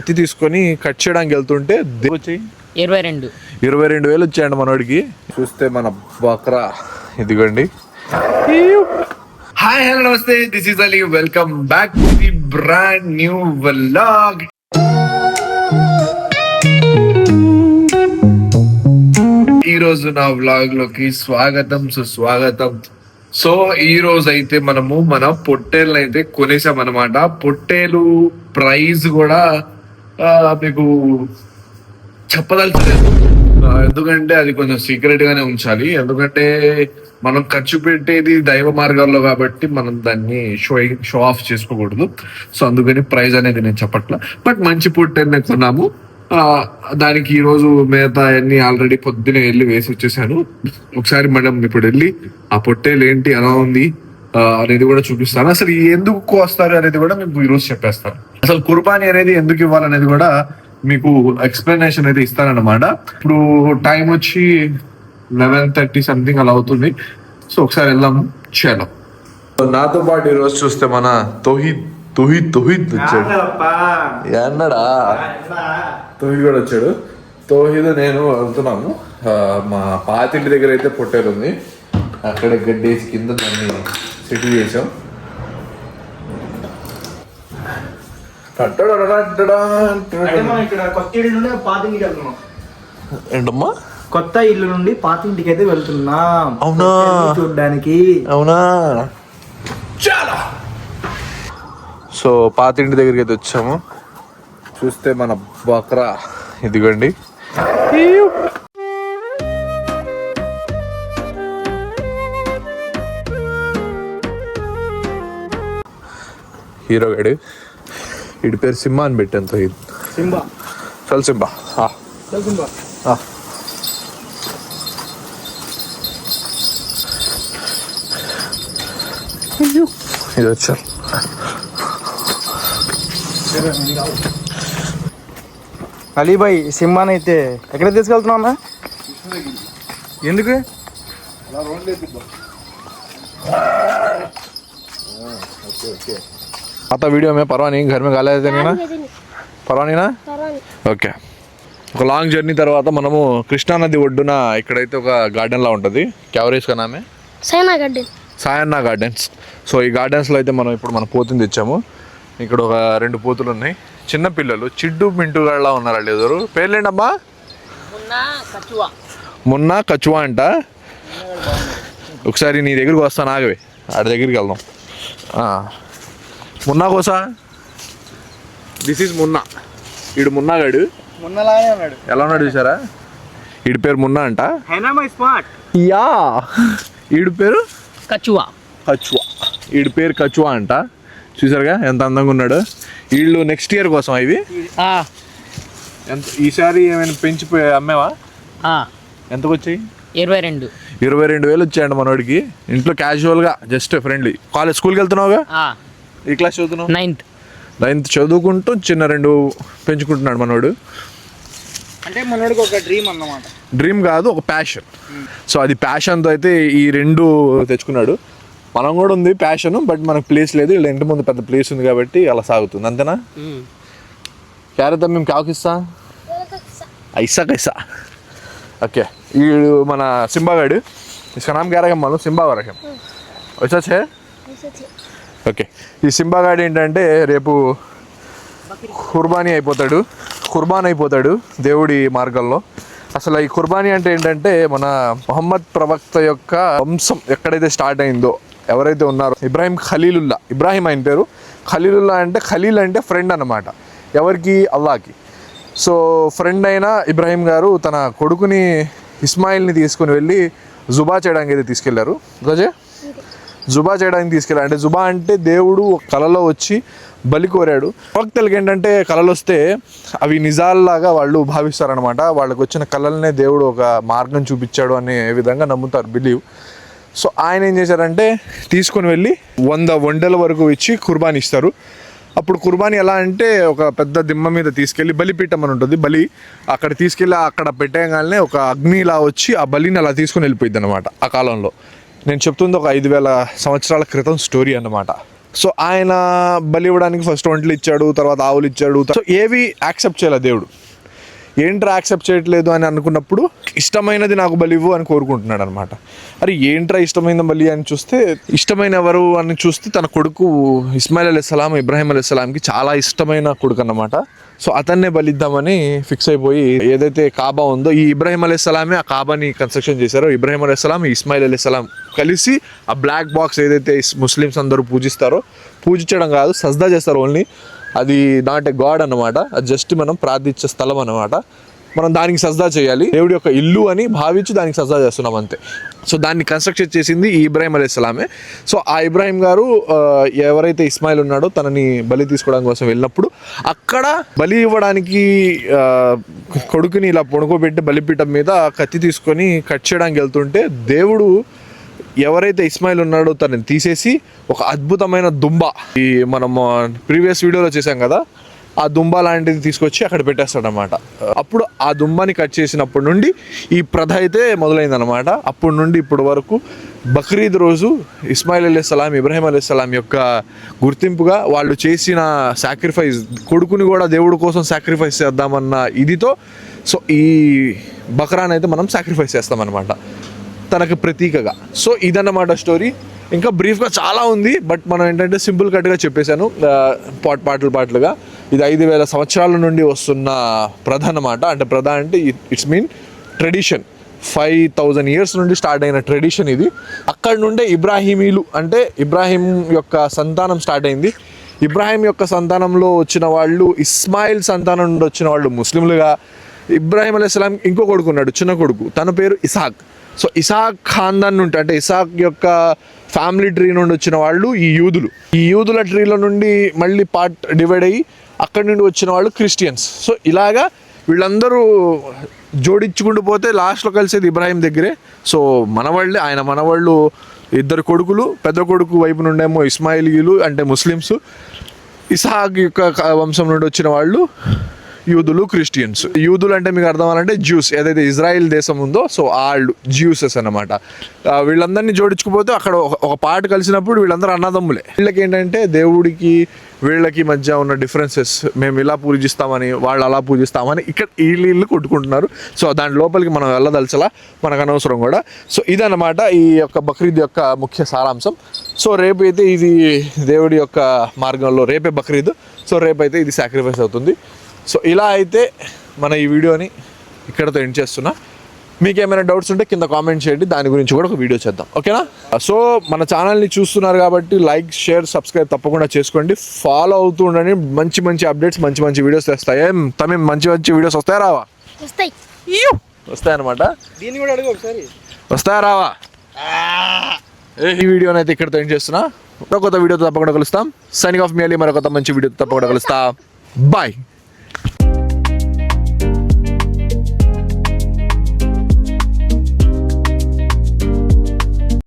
కత్తి తీసుకొని కట్ చేయడానికి వెళ్తుంటే 22,000 వచ్చాయండి మనోడికి. చూస్తే మన బక్రా ఇదిగోండి. హాయ్ హలో నమస్తే, this is Ali. Welcome back to the brand new vlog. ఈ రోజు నా వ్లాగ్ లోకి స్వాగతం సుస్వాగతం. సో ఈ రోజు అయితే మనము మన పొట్టేళ్ళని అయితే కొనేసాం అనమాట. పొట్టేలు ప్రైస్ కూడా మీకు చెప్పదలుచలేదు, ఎందుకంటే అది కొంచెం సీక్రెట్ గానే ఉంచాలి. ఎందుకంటే మనం ఖర్చు పెట్టేది దైవ మార్గాల్లో కాబట్టి మనం దాన్ని షో ఆఫ్ చేసుకోకూడదు. సో అందుకని ప్రైస్ అనేది నేను చెప్పట్లా. బట్ మంచి పొట్టేళ్ళని కొన్నాము. దానికి ఈ రోజు మిగతా అన్ని ఆల్రెడీ పొద్దునే వెళ్ళి వేసి వచ్చేసాను. ఒకసారి మేడం ఇప్పుడు వెళ్ళి ఆ పొట్టేలు ఏంటి ఎలా ఉంది అనేది కూడా చూపిస్తాను. అసలు ఎందుకు వస్తారు అనేది కూడా మీకు ఈరోజు చెప్పేస్తాను. అసలు కుర్బానీ అనేది ఎందుకు ఇవ్వాలనేది కూడా మీకు ఎక్స్ప్లెనేషన్ అయితే ఇస్తానన్నమాట. ఇప్పుడు టైం వచ్చి 11:30 సంథింగ్ అలా అవుతుంది. సో ఒకసారి వెళ్దాము. చలో, నాతో పాటు ఈరోజు చూస్తే మన తోహిద్ వచ్చాడు. అన్నాడా తోహిద్ కూడా వచ్చాడు. తోహిద్ నేను వెళ్తున్నాము. మా పాతింటి దగ్గర అయితే పొట్టేలు ఉంది, అక్కడ గడ్డేసి కింద దాన్ని సెటిల్ చేసాం. ఏంటమ్మా, కొత్త ఇల్లు నుండి పాతింటికి అయితే వెళ్తున్నాం. అవునా, చూడడానికి. అవునా, చాలా. సో పాతింటి దగ్గరికి అయితే వచ్చాము. చూస్తే మన బక్రా ఇదిగోండి. హీరో గడి వీడి పేరు సింహా అని పెట్టాను. సింబా, చల్ సింబా. ఇది వచ్చారు. అలీబాయ్ సింహాన్ అయితే ఎక్కడ తీసుకెళ్తున్నావు అన్న? ఎందుకు? आता वीडियो में परवा नहीं, घर में गाला ना పర్వానేనా? ఓకే. ఒక లాంగ్ జర్నీ తర్వాత మనము కృష్ణానది ఒడ్డున ఇక్కడైతే ఒక గార్డెన్ లా ఉంటుంది. క్యావరేజ్ కా నామే సాయన్న గార్డెన్స్. సో ఈ గార్డెన్స్లో అయితే మనం ఇప్పుడు మన పోతుని తెచ్చాము. ఇక్కడ ఒక 2 పోతులు ఉన్నాయి. చిన్న పిల్లలు చిడ్డు మింటుగాళ్ళ ఉన్నారు. వాళ్ళు ఎదురు పేర్లేండమ్మా? మున్నా కచువా అంట. ఒకసారి నీ దగ్గరికి వస్తాను, ఆగవే, ఆడి దగ్గరికి వెళ్దాం. మున్నా కోసా, దిస్ ఈజ్ మున్నా. వీడు మున్నాగాడు ఎలా ఉన్నాడు చూసారా? వీడి పేరు మున్నా అంట. యా, వీడి పేరు కచువా. వీడి పేరు కచువా అంట. చూసారుగా ఎంత అందంగా ఉన్నాడు. వీళ్ళు నెక్స్ట్ ఇయర్ కోసం ఇవి ఎంత ఈసారి ఏమైనా పెంచిపోయి అమ్మేవా? ఎంతకు వచ్చాయి? 22,000 వచ్చాయండి మనోడికి. ఇంట్లో క్యాజువల్గా జస్ట్ ఫ్రెండ్లీ. స్కూల్కి వెళ్తున్నావుగా? ఈ క్లాస్ చదువుతున్నావు? 9th చదువుకుంటూ చిన్న 2 పెంచుకుంటున్నాడు మనోడు. అంటే మనోడికి ఒక డ్రీమ్ అన్నమాట. డ్రీమ్ కాదు, ఒక ప్యాషన్. సో అది ప్యాషన్తో అయితే ఈ 2 తెచ్చుకున్నాడు. మనం కూడా ఉంది ప్యాషన్, బట్ మనకు ప్లేస్ లేదు. వీళ్ళ ఇంటి ముందు పెద్ద ప్లేస్ ఉంది కాబట్టి అలా సాగుతుంది. అంతేనా? క్యారెట్ మేము కాకిస్తా ఐసా. ఓకే, వీడు మన సింబాగాడు. इसका नाम क्या रखें मालूम? సింబా రకం వచ్చే. ఓకే, ఈ సింబాగాడు ఏంటంటే రేపు కుర్బాన్ అయిపోతాడు దేవుడి మార్గంలో. అసలు ఈ కుర్బానీ అంటే ఏంటంటే మన మొహమ్మద్ ప్రవక్త యొక్క వంశం ఎక్కడైతే స్టార్ట్ అయిందో, ఎవరైతే ఉన్నారో ఇబ్రాహీం ఆయన పేరు. ఖలీలుల్లా అంటే ఖలీల్ అంటే ఫ్రెండ్ అన్నమాట. ఎవరికి? అల్లాహకి. సో ఫ్రెండ్ అయిన ఇబ్రాహీం గారు తన కొడుకుని ఇస్మాయిల్ని తీసుకుని వెళ్ళి జుబా చేయడానికి అయితే తీసుకెళ్లారు. జుబా చేయడానికి తీసుకెళ్ళారు. అంటే జుబా అంటే దేవుడు కలలో వచ్చి బలి కోరాడు. ప్రవక్తలకి ఏంటంటే కళలు వస్తే అవి నిజాల్లాగా వాళ్ళు భావిస్తారనమాట. వాళ్ళకి వచ్చిన కళలనే దేవుడు ఒక మార్గం చూపించాడు అనే విధంగా నమ్ముతారు, బిలీవ్. సో ఆయన ఏం చేశారంటే తీసుకొని వెళ్ళి 100 ఒంటెల వరకు ఇచ్చి కుర్బానీ ఇస్తారు. అప్పుడు కుర్బానీ ఎలా అంటే ఒక పెద్ద దిమ్మ మీద తీసుకెళ్ళి బలిపీఠం అని ఉంటుంది, బలి అక్కడ తీసుకెళ్ళి అక్కడ పెట్టేయగానే ఒక అగ్నిలా వచ్చి ఆ బలిని అలా తీసుకొని వెళ్ళిపోయింది అనమాట. ఆ కాలంలో నేను చెప్తుంది ఒక 5,000 సంవత్సరాల క్రితం స్టోరీ అన్నమాట. సో ఆయన బలి ఇవ్వడానికి ఫస్ట్ ఒంట్లు ఇచ్చాడు, తర్వాత ఆవులు ఇచ్చాడు. సో ఏవి యాక్సెప్ట్ చేయాలి దేవుడు. ఏంట్రా యాక్సెప్ట్ చేయట్లేదు అని అనుకున్నప్పుడు ఇష్టమైనది నాకు బలి ఇవ్వు అని కోరుకుంటున్నాడు అనమాట. అరే ఏంట్రా ఇష్టమైన బలి అని చూస్తే, ఇష్టమైన ఎవరు అని చూస్తే తన కొడుకు ఇస్మాయిల్ అలైహిస్సలాం, ఇబ్రాహీం అలైహిస్సలాంకి చాలా ఇష్టమైన కొడుకు అన్నమాట. సో అతన్నే బలిద్దామని ఫిక్స్ అయిపోయి ఏదైతే కాబా ఉందో, ఈ ఇబ్రాహీం అలైహిస్సలామే ఆ కాబాని కన్స్ట్రక్షన్ చేశారో. ఇబ్రాహీం అలైహిస్సలాం, ఇస్మాయిల్ అలైహిస్సలాం కలిసి ఆ బ్లాక్ బాక్స్ ఏదైతే ముస్లిమ్స్ అందరూ పూజిస్తారో, పూజించడం కాదు సజ్దా చేస్తారు ఓన్లీ, అది నాట్ ఏ గాడ్ అన్నమాట. అది జస్ట్ మనం ప్రార్థించే స్థలం అన్నమాట. మనం దానికి సజ్దా చేయాలి, దేవుడి యొక్క ఇల్లు అని భావించి దానికి సజ్దా చేస్తున్నాం అంతే. సో దాన్ని కన్స్ట్రక్షన్ చేసింది ఈ ఇబ్రాహీం అలైహిస్సలామే. సో ఆ ఇబ్రాహీం గారు ఎవరైతే ఇస్మాయిల్ ఉన్నాడో తనని బలి తీసుకోవడం కోసం వెళ్ళినప్పుడు అక్కడ బలి ఇవ్వడానికి కొడుకుని ఇలా పొనుకోబెట్టి బలిపీఠం మీద కత్తి తీసుకొని కట్ చేయడానికి వెళ్తుంటే దేవుడు ఎవరైతే ఇస్మాయిల్ ఉన్నాడో తనని తీసేసి ఒక అద్భుతమైన దుంబ, ఈ మనం ప్రీవియస్ వీడియోలో చేసాం కదా, ఆ దుంబ లాంటిది తీసుకొచ్చి అక్కడ పెట్టేస్తాడనమాట. అప్పుడు ఆ దుంబని కట్ చేసినప్పటి నుండి ఈ ప్రథ అయితే మొదలైందనమాట. అప్పటి నుండి ఇప్పటి వరకు బక్రీద్ రోజు ఇస్మాయిల్ అలైహిస్సలాం, ఇబ్రాహీం అలైహిస్సలాం యొక్క గుర్తింపుగా వాళ్ళు చేసిన సాక్రిఫైస్, కొడుకుని కూడా దేవుడి కోసం సాక్రిఫైస్ చేద్దామన్న ఇదితో సో ఈ బక్రాన్ అయితే మనం సాక్రిఫైస్ చేస్తామన్నమాట తనకు ప్రతీకగా. సో ఇదన్నమాట స్టోరీ. ఇంకా బ్రీఫ్గా చాలా ఉంది, బట్ మనం ఏంటంటే సింపుల్ కట్గా చెప్పేశాను పాటలుగా. ఇది 5,000 సంవత్సరాల నుండి వస్తున్న ప్రథ అన్నమాట. అంటే ప్రథ అంటే ఇట్స్ మీన్ ట్రెడిషన్. 5,000 years నుండి స్టార్ట్ అయిన ట్రెడిషన్ ఇది. అక్కడ నుండే ఇబ్రాహీమీలు అంటే ఇబ్రాహీం యొక్క సంతానం స్టార్ట్ అయింది. ఇబ్రాహీం యొక్క సంతానంలో వచ్చిన వాళ్ళు, ఇస్మాయిల్ సంతానం నుండి వచ్చిన వాళ్ళు ముస్లింలుగా. ఇబ్రాహీం అలైహిస్సలాం ఇంకో కొడుకు ఉన్నాడు, చిన్న కొడుకు, తన పేరు ఇసాక్. సో ఇసాక్ ఖాందాన్ నుండి అంటే ఇసాక్ యొక్క ఫ్యామిలీ ట్రీ నుండి వచ్చిన వాళ్ళు ఈ యూదులు. ఈ యూదుల ట్రీలో నుండి మళ్ళీ పార్ట్ డివైడ్ అయ్యి అక్కడి నుండి వచ్చిన వాళ్ళు క్రిస్టియన్స్. సో ఇలాగా వీళ్ళందరూ జోడించుకుంటూ పోతే లాస్ట్లో కలిసేది ఇబ్రాహీం దగ్గరే. సో మనవాళ్ళే, ఆయన మనవాళ్ళు 2 కొడుకులు. పెద్ద కొడుకు వైపు నుండేమో ఇస్మాయిలీలు అంటే ముస్లిమ్స్, ఇసాక్ యొక్క వంశం నుండి వచ్చిన వాళ్ళు యూదులు, క్రిస్టియన్స్. యూదులు అంటే మీకు అర్థం అవ్వాలంటే జ్యూస్, ఏదైతే ఇజ్రాయిల్ దేశం ఉందో సో వాళ్ళు జ్యూసెస్ అన్నమాట. వీళ్ళందరినీ జోడించుకుపోతే అక్కడ ఒక పార్ట్ కలిసినప్పుడు వీళ్ళందరూ అన్నదమ్ములే. వీళ్ళకి ఏంటంటే దేవుడికి వీళ్ళకి మధ్య ఉన్న డిఫరెన్సెస్, మేము ఇలా పూజిస్తామని వాళ్ళు అలా పూజిస్తామని ఇక్కడ వీళ్ళు కొట్టుకుంటున్నారు. సో దాని లోపలికి మనం వెళ్ళదలచలా, మనకు అనవసరం కూడా. సో ఇదన్నమాట ఈ యొక్క బక్రీద్ యొక్క ముఖ్య సారాంశం. సో రేపు అయితే ఇది దేవుడి యొక్క మార్గంలో, రేపే బక్రీద్. సో రేపైతే ఇది సాక్రిఫైస్ అవుతుంది. సో ఇలా అయితే మన ఈ వీడియోని ఇక్కడతో ఎండ్ చేస్తున్నా. మీకు ఏమైనా డౌట్స్ ఉంటే కింద కామెంట్ చేయండి, దాని గురించి కూడా ఒక వీడియో చేద్దాం, ఓకేనా? సో మన ఛానల్ని చూస్తున్నారు కాబట్టి లైక్, షేర్, సబ్స్క్రైబ్ తప్పకుండా చేసుకోండి. ఫాలో అవుతూ ఉండండి. మంచి మంచి అప్డేట్స్, మంచి మంచి వీడియోస్ వస్తాయి. తమేం మంచి మంచి వీడియోస్ వస్తాయా రావా? వస్తాయన్నమాట. దీన్ని కూడా అడుగు ఒకసారి, వస్తాయా రావా? ఈ వీడియోని అయితే ఇక్కడతో ఎండ్ చేస్తున్నా. మరొక కొత్త వీడియోతో తప్పకుండా కలుస్తాం. సైనింగ్ ఆఫ్ మీ అలీ. మరొక మంచి వీడియోతో తప్పకుండా కలుస్తా. బాయ్.